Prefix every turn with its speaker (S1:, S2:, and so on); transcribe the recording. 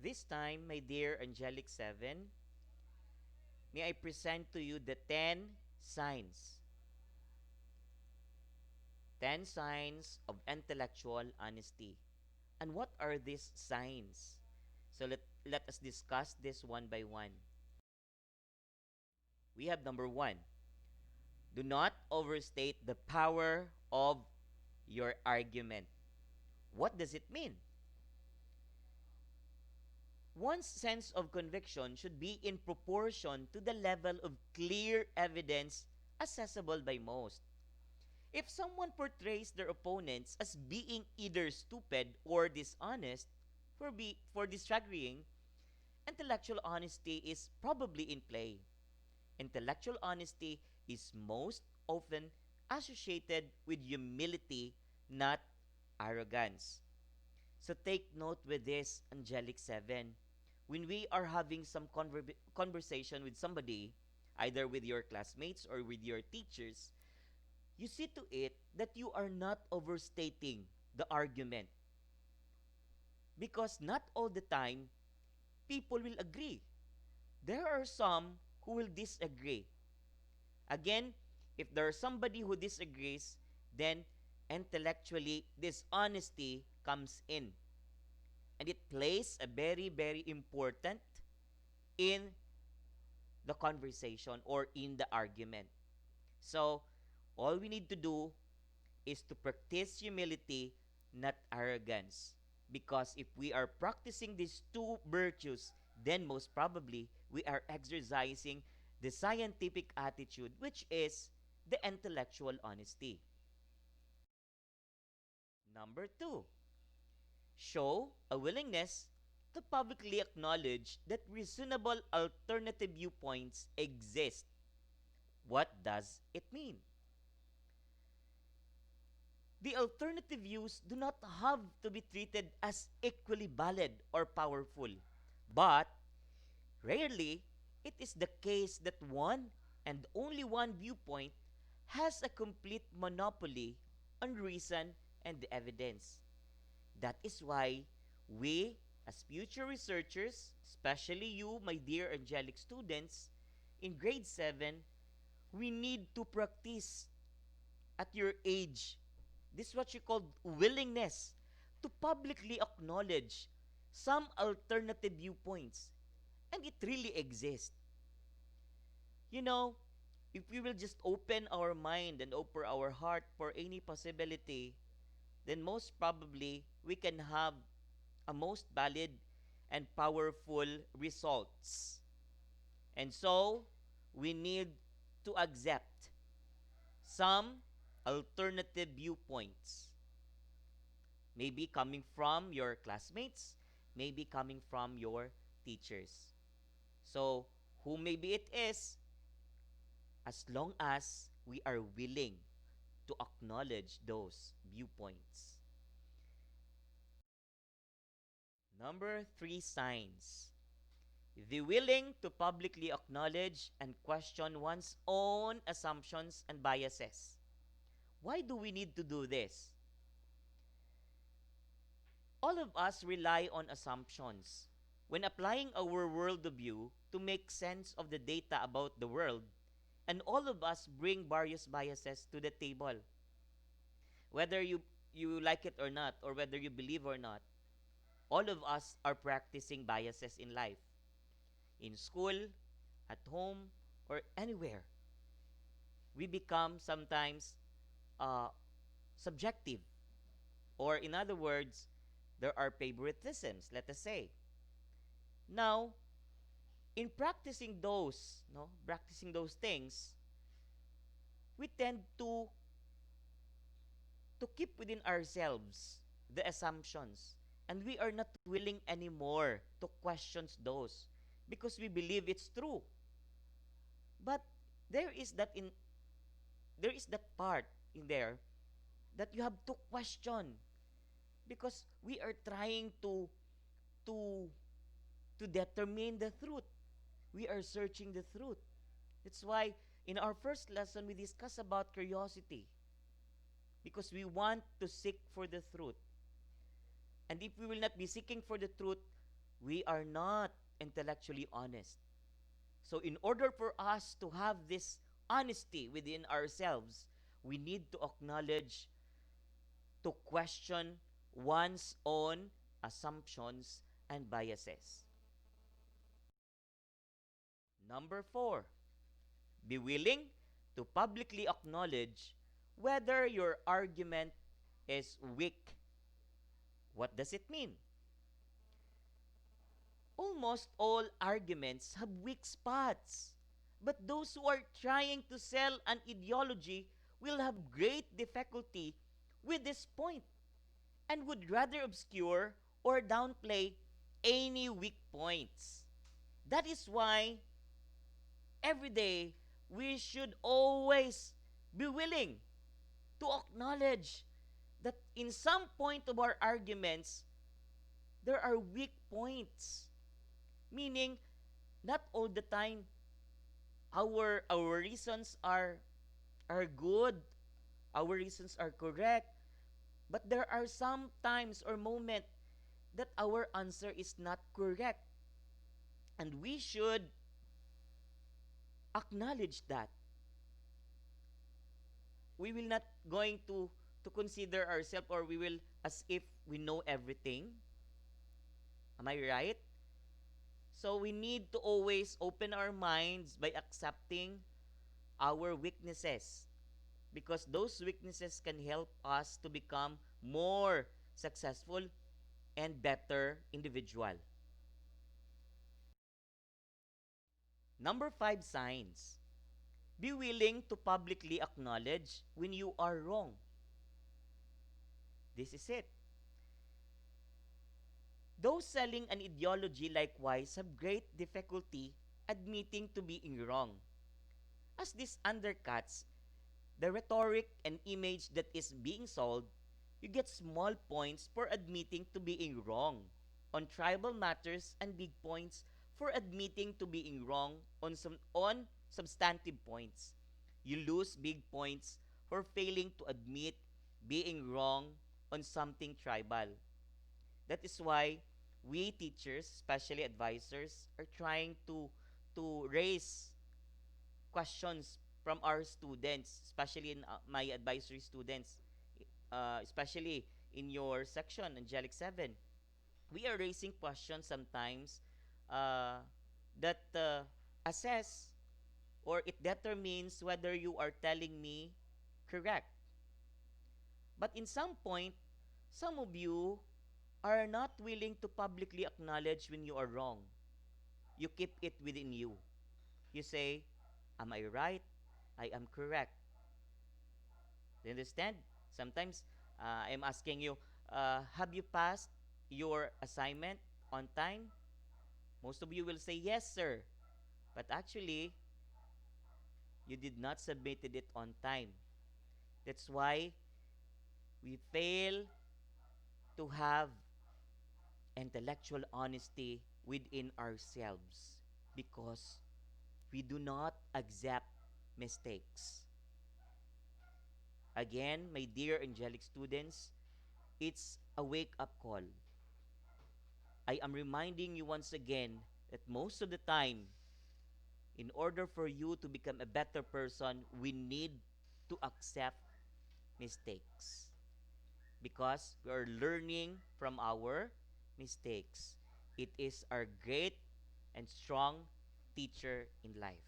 S1: This time, my dear Angelic 7, may I present to you the 10 signs. 10 signs of intellectual honesty. And what are these signs? So let us discuss this one by one. We have number 1. Do not overstate the power of your argument. What does it mean? One's sense of conviction should be in proportion to the level of clear evidence accessible by most. If someone portrays their opponents as being either stupid or dishonest for disagreeing, intellectual honesty is probably in play. Intellectual honesty is most often associated with humility, not arrogance. So take note with this, Angelic 7. When we are having some conversation with somebody, either with your classmates or with your teachers, you see to it that you are not overstating the argument. Because not all the time, people will agree. There are some who will disagree. Again, if there is somebody who disagrees, then intellectually dishonesty comes in. And it plays a very, very important in the conversation or in the argument. So, all we need to do is to practice humility, not arrogance. Because if we are practicing these two virtues, then most probably we are exercising the scientific attitude, which is the intellectual honesty. Number 2, show a willingness to publicly acknowledge that reasonable alternative viewpoints exist. What does it mean? The alternative views do not have to be treated as equally valid or powerful, but rarely it is the case that one and only one viewpoint has a complete monopoly on reason and evidence. That is why we, as future researchers, especially you, my dear angelic students, in grade 7, we need to practice at your age. This is what you call willingness to publicly acknowledge some alternative viewpoints. And it really exists. You know, if we will just open our mind and open our heart for any possibility, then most probably we can have a most valid and powerful results. And so, we need to accept some alternative viewpoints. Maybe coming from your classmates, maybe coming from your teachers. So, who maybe it is, as long as we are willing to acknowledge those viewpoints. Number 3 signs. The willing to publicly acknowledge and question one's own assumptions and biases. Why do we need to do this? All of us rely on assumptions. When applying our worldview to make sense of the data about the world, and all of us bring various biases to the table. Whether you like it or not, or whether you believe or not, all of us are practicing biases in life. In school, at home, or anywhere. We become sometimes subjective. Or in other words, there are favoritisms, let us say. Now, in practicing those things, we tend to keep within ourselves the assumptions, and we are not willing anymore to question those because we believe it's true. But there is that in there is that part in there that you have to question because we are trying to to determine the truth. We are searching the truth. That's why in our first lesson we discussed about curiosity because we want to seek for the truth. And if we will not be seeking for the truth, we are not intellectually honest. So, in order for us to have this honesty within ourselves, we need to acknowledge, to question one's own assumptions and biases. Number four, be willing to publicly acknowledge whether your argument is weak. What does it mean? Almost all arguments have weak spots. But those who are trying to sell an ideology will have great difficulty with this point and would rather obscure or downplay any weak points. That is why every day we should always be willing to acknowledge that in some point of our arguments, there are weak points. Meaning, not all the time our reasons are good, our reasons are correct, but there are some times or moment that our answer is not correct. And we should acknowledge that. We will not going to consider ourselves, or we will as if we know everything. Am I right? So we need to always open our minds by accepting our weaknesses, because those weaknesses can help us to become more successful and better individual. Number five signs. Be willing to publicly acknowledge when you are wrong. This is it. Those selling an ideology likewise have great difficulty admitting to being wrong, as this undercuts the rhetoric and image that is being sold. You get small points for admitting to being wrong on tribal matters and big points for admitting to being wrong on substantive points. You lose big points for failing to admit being wrong on something tribal. That is why we teachers, especially advisors, are trying to raise questions from our students, especially in my advisory students, especially in your section, Angelic 7. We are raising questions sometimes uh, that assess, or it determines whether you are telling me correct. But in some point, some of you are not willing to publicly acknowledge when you are wrong. You keep it within you. You say, am I right? I am correct. Do you understand? Sometimes I'm asking you, have you passed your assignment on time? Most of you will say, yes, sir. But actually, you did not submit it on time. That's why we fail to have intellectual honesty within ourselves, because we do not accept mistakes. Again, my dear angelic students, it's a wake up call. I am reminding you once again that most of the time, in order for you to become a better person, we need to accept mistakes, because we are learning from our mistakes. It is our great and strong teacher in life.